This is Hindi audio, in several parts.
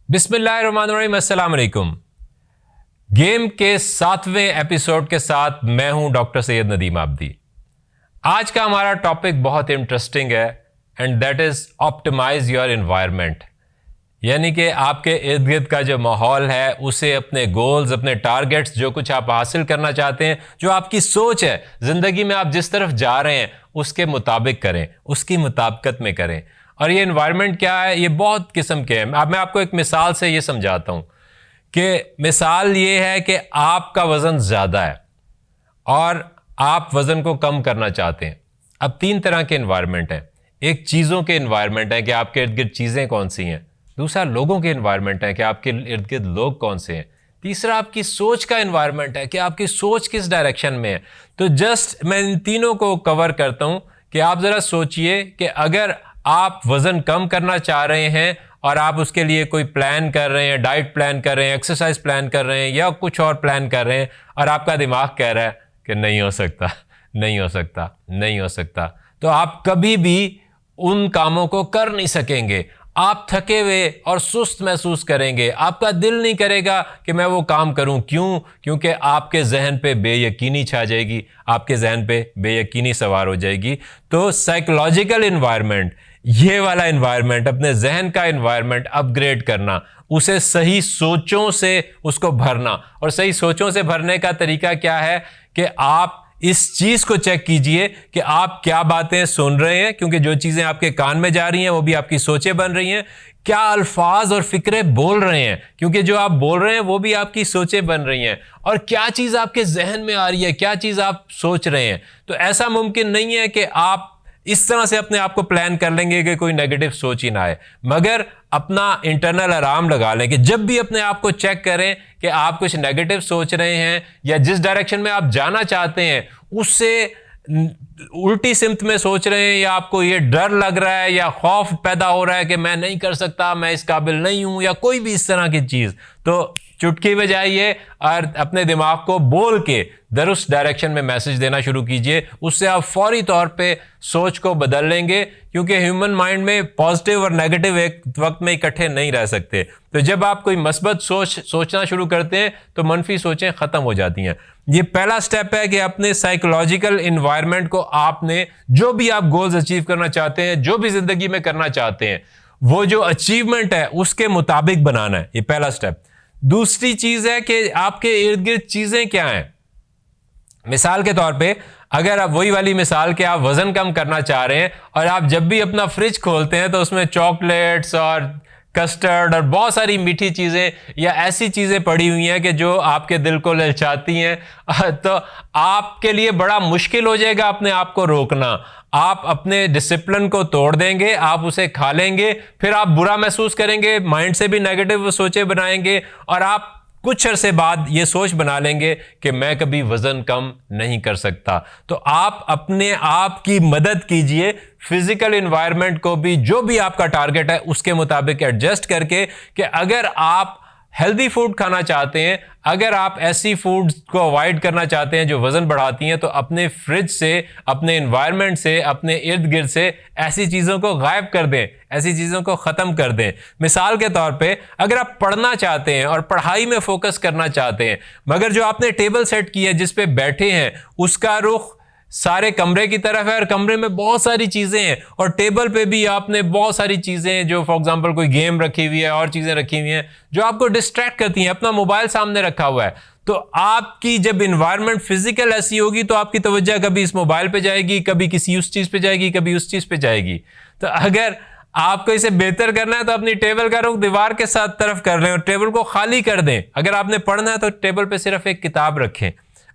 बिस्मिल्लाहिर्रहमानिर्रहीम, अस्सलाम वालेकुम। गेम के 7वें एपिसोड के साथ मैं हूं डॉक्टर सैयद नदीम आबदी। आज का हमारा टॉपिक बहुत इंटरेस्टिंग है and that is optimize your environment. यानी कि आपके इर्द गिर्द का जो माहौल है उसे अपने गोल्स, अपने टारगेट्स, जो कुछ आप हासिल करना चाहते हैं, जो आपकी सोच है ज़िंदगी में, आप जिस तरफ जा रहे हैं उसके मुताबिक करें, उसकी मुताबिकत में करें। और ये एनवायरनमेंट क्या है, ये बहुत किस्म के हैं। अब मैं आपको एक मिसाल से ये समझाता हूँ कि मिसाल ये है कि आपका वज़न ज़्यादा है और आप वज़न को कम करना चाहते हैं। अब 3 तरह के एनवायरनमेंट हैं। एक चीज़ों के एनवायरनमेंट है कि आपके इर्द गिर्द चीज़ें कौन सी हैं। दूसरा लोगों के एनवायरनमेंट है कि आपके इर्द गिर्द लोग कौन से हैं। तीसरा आपकी सोच का एनवायरनमेंट है कि आपकी सोच किस डायरेक्शन में है। तो जस्ट मैं इन तीनों को कवर करता हूं कि आप ज़रा सोचिए कि अगर आप वज़न कम करना चाह रहे हैं और आप उसके लिए कोई प्लान कर रहे हैं, डाइट प्लान कर रहे हैं, एक्सरसाइज प्लान कर रहे हैं या कुछ और प्लान कर रहे हैं, और आपका दिमाग कह रहा है कि नहीं हो सकता, नहीं हो सकता, नहीं हो सकता, तो आप कभी भी उन कामों को कर नहीं सकेंगे। आप थके हुए और सुस्त महसूस करेंगे। आपका दिल नहीं करेगा कि मैं वो काम करूं। क्यों? क्योंकि आपके जहन पे बेयकीनी छा जाएगी, आपके जहन पे बेयकीनी सवार हो जाएगी। तो साइकोलॉजिकल एनवायरनमेंट, ये वाला एनवायरनमेंट, अपने जहन का एनवायरनमेंट अपग्रेड करना, उसे सही सोचों से उसको भरना। और सही सोचों से भरने का तरीका क्या है कि आप इस चीज को चेक कीजिए कि आप क्या बातें सुन रहे हैं, क्योंकि जो चीजें आपके कान में जा रही हैं वो भी आपकी सोचें बन रही हैं। क्या अल्फाज और फिक्रे बोल रहे हैं, क्योंकि जो आप बोल रहे हैं वो भी आपकी सोचें बन रही हैं। और क्या चीज आपके जहन में आ रही है, क्या चीज आप सोच रहे हैं। तो ऐसा मुमकिन नहीं है कि आप इस तरह से अपने आप को प्लान कर लेंगे कि कोई नेगेटिव सोच ही ना आए, मगर अपना इंटरनल अलार्म लगा लें कि जब भी अपने आप को चेक करें कि आप कुछ नेगेटिव सोच रहे हैं या जिस डायरेक्शन में आप जाना चाहते हैं उससे उल्टी सिमत में सोच रहे हैं, या आपको ये डर लग रहा है या खौफ पैदा हो रहा है कि मैं नहीं कर सकता, मैं इस काबिल नहीं हूं, या कोई भी इस तरह की चीज, तो चुटकी बजाइए और अपने दिमाग को बोल के दुरुस्त डायरेक्शन में मैसेज देना शुरू कीजिए। उससे आप फौरी तौर पे सोच को बदल लेंगे, क्योंकि ह्यूमन माइंड में पॉजिटिव और नेगेटिव एक वक्त में इकट्ठे नहीं रह सकते। तो जब आप कोई मस्बत सोचना शुरू करते हैं तो मनफी सोचें खत्म हो जाती हैं। ये पहला स्टेप है कि अपने साइकोलॉजिकल एनवायरनमेंट को आपने, जो भी आप गोल्स अचीव करना चाहते हैं, जो भी जिंदगी में करना चाहते हैं, वो जो अचीवमेंट है उसके मुताबिक बनाना है। ये पहला स्टेप। दूसरी चीज है कि आपके इर्द गिर्द चीजें क्या हैं। मिसाल के तौर पे, अगर आप वही वाली मिसाल कि आप वजन कम करना चाह रहे हैं और आप जब भी अपना फ्रिज खोलते हैं तो उसमें चॉकलेट्स और कस्टर्ड और बहुत सारी मीठी चीज़ें या ऐसी चीज़ें पड़ी हुई हैं कि जो आपके दिल को ललचाती हैं, तो आपके लिए बड़ा मुश्किल हो जाएगा अपने आप को रोकना। आप अपने डिसिप्लिन को तोड़ देंगे, आप उसे खा लेंगे, फिर आप बुरा महसूस करेंगे, माइंड से भी नेगेटिव सोचें बनाएंगे और आप कुछ अरसे बाद ये सोच बना लेंगे कि मैं कभी वजन कम नहीं कर सकता। तो आप अपने आप की मदद कीजिए, फिजिकल एनवायरनमेंट को भी, जो भी आपका टारगेट है उसके मुताबिक एडजस्ट करके, कि अगर आप हेल्दी फूड खाना चाहते हैं, अगर आप ऐसी फूड्स को अवॉइड करना चाहते हैं जो वजन बढ़ाती हैं, तो अपने फ्रिज से, अपने एनवायरनमेंट से, अपने इर्द गिर्द से ऐसी चीज़ों को गायब कर दें, ऐसी चीज़ों को ख़त्म कर दें। मिसाल के तौर पे, अगर आप पढ़ना चाहते हैं और पढ़ाई में फोकस करना चाहते हैं, मगर जो आपने टेबल सेट की है जिस पे बैठे हैं उसका रुख सारे कमरे की तरफ है और कमरे में बहुत सारी चीज़ें हैं, और टेबल पे भी आपने बहुत सारी चीज़ें, जो फॉर एग्जांपल कोई गेम रखी हुई है और चीज़ें रखी हुई हैं जो आपको डिस्ट्रैक्ट करती हैं, अपना मोबाइल सामने रखा हुआ है, तो आपकी जब इन्वायरमेंट फिजिकल ऐसी होगी तो आपकी तवज्जो कभी इस मोबाइल पे जाएगी, कभी किसी उस चीज़ पे जाएगी, कभी उस चीज़ पे जाएगी। तो अगर आपको इसे बेहतर करना है तो अपनी टेबल का रुख दीवार के साथ तरफ कर लें और टेबल को खाली कर दें। अगर आपने पढ़ना है तो टेबल पे सिर्फ एक किताब रखें,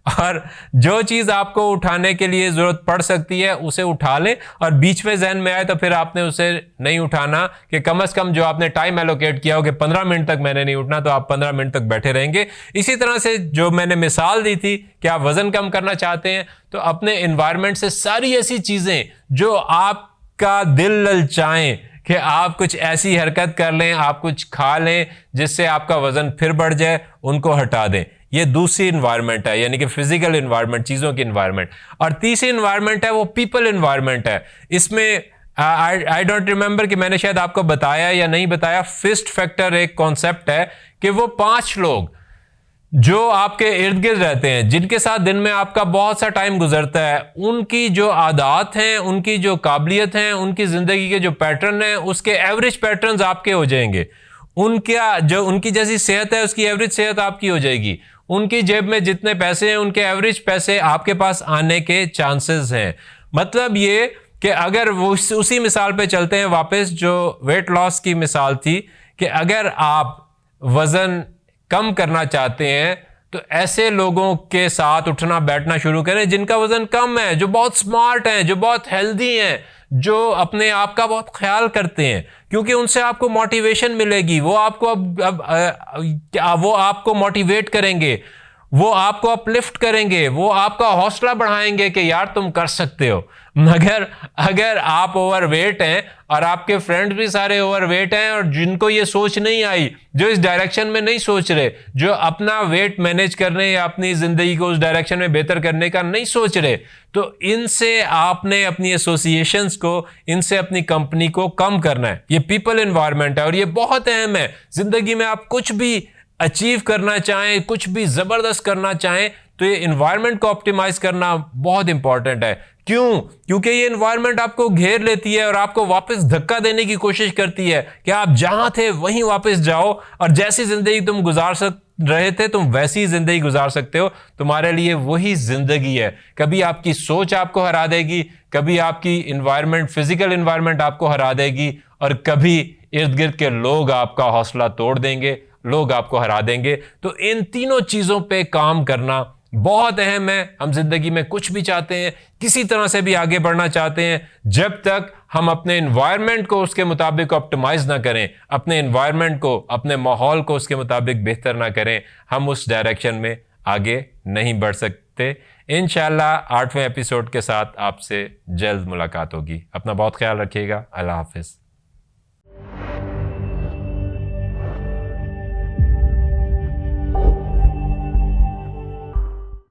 और जो चीज़ आपको उठाने के लिए ज़रूरत पड़ सकती है उसे उठा लें, और बीच में जहन में आए तो फिर आपने उसे नहीं उठाना, कि कम से कम जो आपने टाइम एलोकेट किया हो कि 15 मिनट तक मैंने नहीं उठना, तो आप 15 मिनट तक बैठे रहेंगे। इसी तरह से जो मैंने मिसाल दी थी कि आप वज़न कम करना चाहते हैं, तो अपने एनवायरनमेंट से सारी ऐसी चीज़ें जो आपका दिल ललचाएं कि आप कुछ ऐसी हरकत कर लें, आप कुछ खा लें जिससे आपका वज़न फिर बढ़ जाए, उनको हटा दें। ये दूसरी इन्वायरमेंट है, यानी कि फिजिकल इन्वायरमेंट, चीज़ों की इन्वायरमेंट। और तीसरी इन्वायरमेंट है वो पीपल इन्वायरमेंट है। इसमें आई डोंट रिमेंबर कि मैंने शायद आपको बताया या नहीं बताया। फिस्ट फैक्टर एक कॉन्सेप्ट है कि वो 5 लोग जो आपके इर्द गिर्द रहते हैं, जिनके साथ दिन में आपका बहुत सा टाइम गुजरता है, उनकी जो आदत हैं, उनकी जो काबिलियत हैं, उनकी जिंदगी के जो पैटर्न हैं, उसके एवरेज पैटर्न्स आपके हो जाएंगे। उनकी जैसी सेहत है, उसकी एवरेज सेहत आपकी हो जाएगी। उनकी जेब में जितने पैसे हैं, उनके एवरेज पैसे आपके पास आने के चांसेस हैं। मतलब ये कि अगर वो उसी मिसाल पे चलते हैं वापस, जो वेट लॉस की मिसाल थी, कि अगर आप वजन कम करना चाहते हैं तो ऐसे लोगों के साथ उठना बैठना शुरू करें जिनका वजन कम है, जो बहुत स्मार्ट हैं, जो बहुत हेल्दी हैं, जो अपने आप का बहुत ख्याल करते हैं, क्योंकि उनसे आपको मोटिवेशन मिलेगी। वो आपको वो आपको मोटिवेट करेंगे, वो आपको अपलिफ्ट करेंगे, वो आपका हौसला बढ़ाएंगे कि यार तुम कर सकते हो। मगर अगर आप ओवरवेट हैं और आपके फ्रेंड्स भी सारे ओवरवेट हैं और जिनको ये सोच नहीं आई, जो इस डायरेक्शन में नहीं सोच रहे, जो अपना वेट मैनेज करने या अपनी जिंदगी को उस डायरेक्शन में बेहतर करने का नहीं सोच रहे, तो इनसे आपने अपनी एसोसिएशंस को, इनसे अपनी कंपनी को कम करना है। ये पीपल एनवायरनमेंट है और ये बहुत अहम है। जिंदगी में आप कुछ भी अचीव करना चाहें, कुछ भी जबरदस्त करना चाहें, तो ये एनवायरनमेंट को ऑप्टिमाइज करना बहुत इंपॉर्टेंट है। क्यों? क्योंकि ये एनवायरनमेंट आपको घेर लेती है और आपको वापस धक्का देने की कोशिश करती है कि आप जहां थे वहीं वापस जाओ और जैसी जिंदगी तुम गुजार रहे थे तुम वैसी जिंदगी गुजार सकते हो। तुम्हारे लिए वही जिंदगी है। कभी आपकी सोच आपको हरा देगी, कभी आपकी एनवायरनमेंट, फिजिकल एनवायरनमेंट आपको हरा देगी, और कभी इर्द गिर्द के लोग आपका हौसला तोड़ देंगे, लोग आपको हरा देंगे। तो इन तीनों चीजों पे काम करना बहुत अहम है। हम जिंदगी में कुछ भी चाहते हैं, किसी तरह से भी आगे बढ़ना चाहते हैं, जब तक हम अपने एनवायरनमेंट को उसके मुताबिक ऑप्टिमाइज ना करें, अपने एनवायरनमेंट को, अपने माहौल को उसके मुताबिक बेहतर ना करें, हम उस डायरेक्शन में आगे नहीं बढ़ सकते। इंशाल्लाह 8वें एपिसोड के साथ आपसे जल्द मुलाकात होगी। अपना बहुत ख्याल रखिएगा। अल्लाह हाफिज।